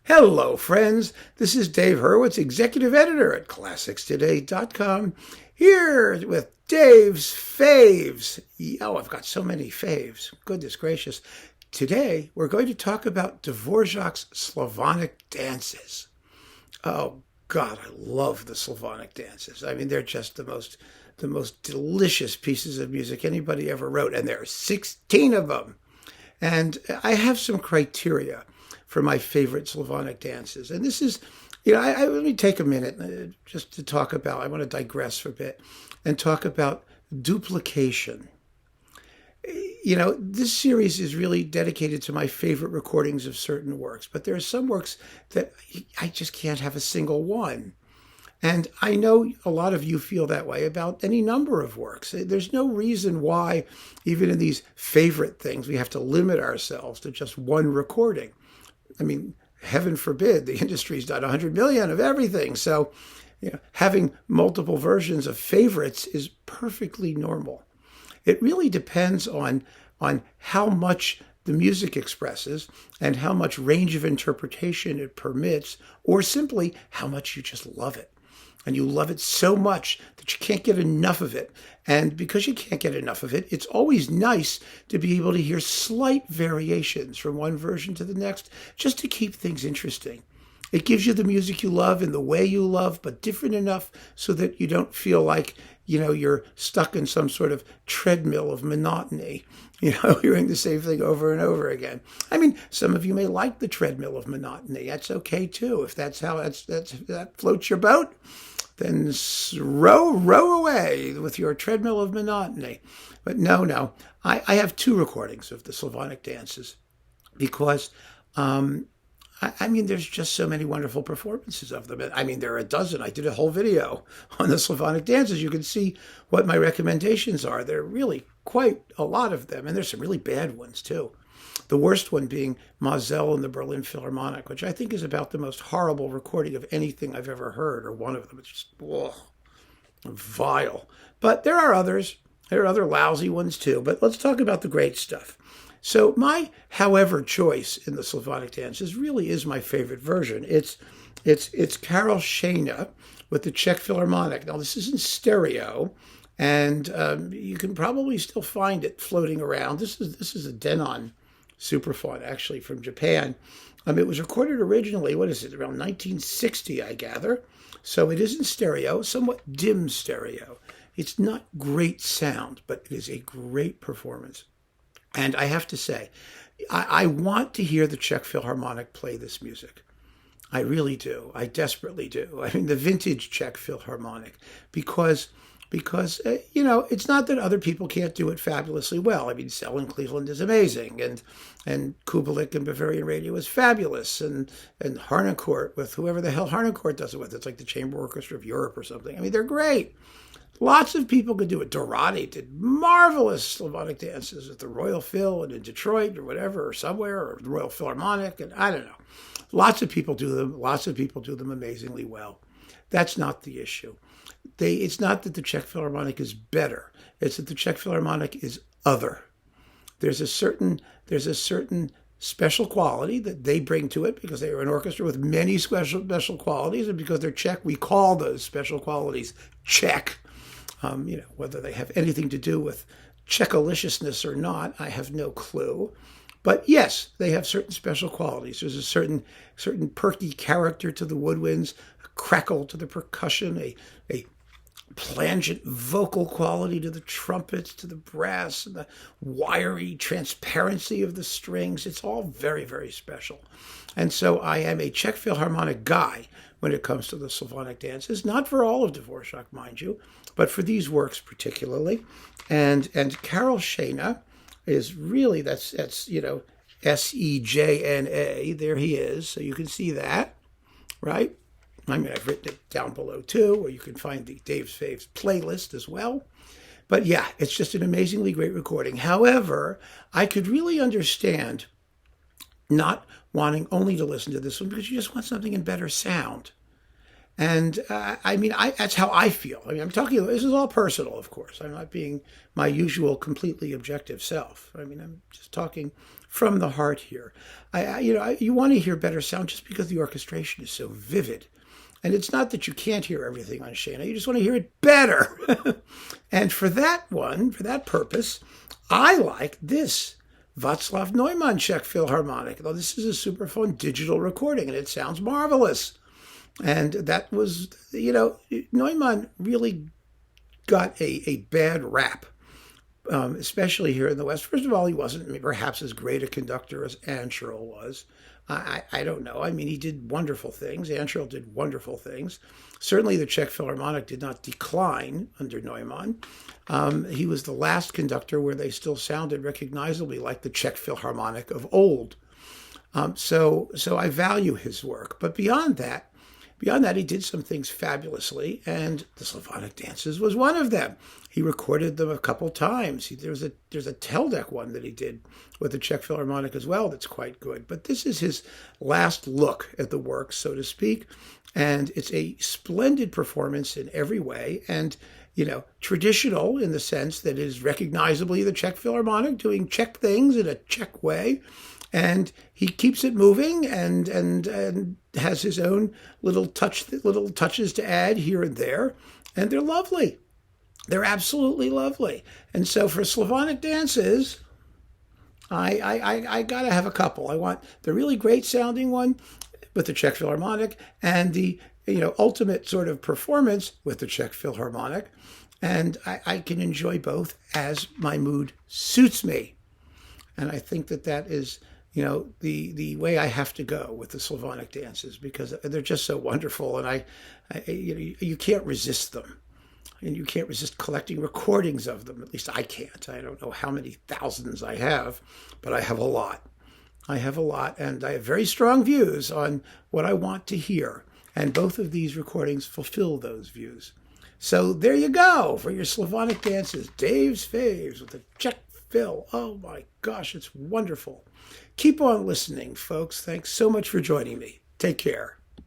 Hello, friends. This is Dave Hurwitz, executive editor at ClassicsToday.com, here with Dave's Faves. Oh, I've got so many faves. Goodness gracious. Today, we're going to talk about Dvořák's Slavonic dances. Oh, God, I love the Slavonic dances. I mean, they're just the most delicious pieces of music anybody ever wrote, and there are 16 of them. And I have some criteria for my favorite Slavonic dances. And this is, let me take a minute just to talk about, I want to digress for a bit and talk about duplication. This series is really dedicated to my favorite recordings of certain works, but there are some works that I just can't have a single one. And I know a lot of you feel that way about any number of works. There's no reason why, even in these favorite things, we have to limit ourselves to just one recording. I mean, heaven forbid, the industry's done 100 million of everything. So, having multiple versions of favorites is perfectly normal. It really depends on how much the music expresses and how much range of interpretation it permits, or simply how much you just love it. And you love it so much that you can't get enough of it. And because you can't get enough of it, it's always nice to be able to hear slight variations from one version to the next, just to keep things interesting. It gives you the music you love in the way you love, but different enough so that you don't feel like, you're stuck in some sort of treadmill of monotony, hearing the same thing over and over again. I mean, some of you may like the treadmill of monotony. That's okay too. If that's how that floats your boat, then row away with your treadmill of monotony. But no, I have two recordings of the Slavonic dances because, there's just so many wonderful performances of them. I mean, there are a dozen. I did a whole video on the Slavonic dances. You can see what my recommendations are. There are really quite a lot of them, and there's some really bad ones too. The worst one being Mazel in the Berlin Philharmonic, which I think is about the most horrible recording of anything I've ever heard, or one of them. It's just vile. But there are others. There are other lousy ones too. But let's talk about the great stuff. So my, however, choice in the Slavonic dances really is my favorite version. It's Karel Šejna with the Czech Philharmonic. Now, this is in stereo, and you can probably still find it floating around. This is a Denon Supraphon, actually, from Japan. It was recorded originally, around 1960, I gather. So it is in stereo, somewhat dim stereo. It's not great sound, but it is a great performance. And I have to say, I want to hear the Czech Philharmonic play this music. I really do. I desperately do. I mean, the vintage Czech Philharmonic, because it's not that other people can't do it fabulously well. I mean, Sell in Cleveland is amazing, and Kubelik and Bavarian Radio is fabulous, and Harnoncourt with whoever the hell Harnoncourt does it with. It's like the Chamber Orchestra of Europe or something. I mean, they're great. Lots of people could do it. Dorati did marvelous Slavonic dances at the Royal Phil and in Detroit or whatever, or somewhere, or the Royal Philharmonic, and I don't know. Lots of people do them. Lots of people do them amazingly well. That's not the issue. It's not that the Czech Philharmonic is better. It's that the Czech Philharmonic is other. There's a certain special quality that they bring to it because they are an orchestra with many special qualities, and because they're Czech, we call those special qualities Czech. Whether they have anything to do with Czechalicious or not, I have no clue. But yes, they have certain special qualities. There's a certain perky character to the woodwinds, a crackle to the percussion, a plangent vocal quality to the trumpets, to the brass, and the wiry transparency of the strings. It's all very, very special. And so I am a Czech Philharmonic guy when it comes to the Slavonic dances, not for all of Dvořák, mind you, but for these works particularly. And Karel Šejna is really, that's Sejna. There he is. So you can see that, right? I mean, I've written it down below too, or you can find the Dave's Faves playlist as well. But yeah, it's just an amazingly great recording. However, I could really understand not wanting only to listen to this one because you just want something in better sound. And that's how I feel. I mean, I'm talking, this is all personal, of course. I'm not being my usual completely objective self. I mean, I'm just talking from the heart here. You want to hear better sound just because the orchestration is so vivid. And it's not that you can't hear everything on Šejna, you just want to hear it better. And for that purpose, I like this Václav Neumann Czech Philharmonic. Though this is a Supraphon digital recording, and it sounds marvelous. And that was, Neumann really got a bad rap, especially here in the West. First of all, he wasn't perhaps as great a conductor as Anshirl was. I don't know. I mean, he did wonderful things. Anshirl did wonderful things. Certainly the Czech Philharmonic did not decline under Neumann. He was the last conductor where they still sounded recognizably like the Czech Philharmonic of old. So I value his work. But beyond that, he did some things fabulously, and the Slavonic Dances was one of them. He recorded them a couple times. There's a Teldec one that he did with the Czech Philharmonic as well that's quite good. But this is his last look at the work, so to speak, and it's a splendid performance in every way, and traditional in the sense that it is recognizably the Czech Philharmonic doing Czech things in a Czech way. And he keeps it moving and has his own little touches to add here and there. And they're lovely. They're absolutely lovely. And so for Slavonic dances, I got to have a couple. I want the really great sounding one with the Czech Philharmonic and the ultimate sort of performance with the Czech Philharmonic. And I can enjoy both as my mood suits me. And I think that is the way I have to go with the Slavonic dances, because they're just so wonderful, and you can't resist them, and you can't resist collecting recordings of them. At least I can't. I don't know how many thousands I have, but I have a lot. And I have very strong views on what I want to hear, and both of these recordings fulfill those views. So there you go for your Slavonic dances, Dave's Faves with the Czech Phil. Oh my gosh, it's wonderful. Keep on listening, folks. Thanks so much for joining me. Take care.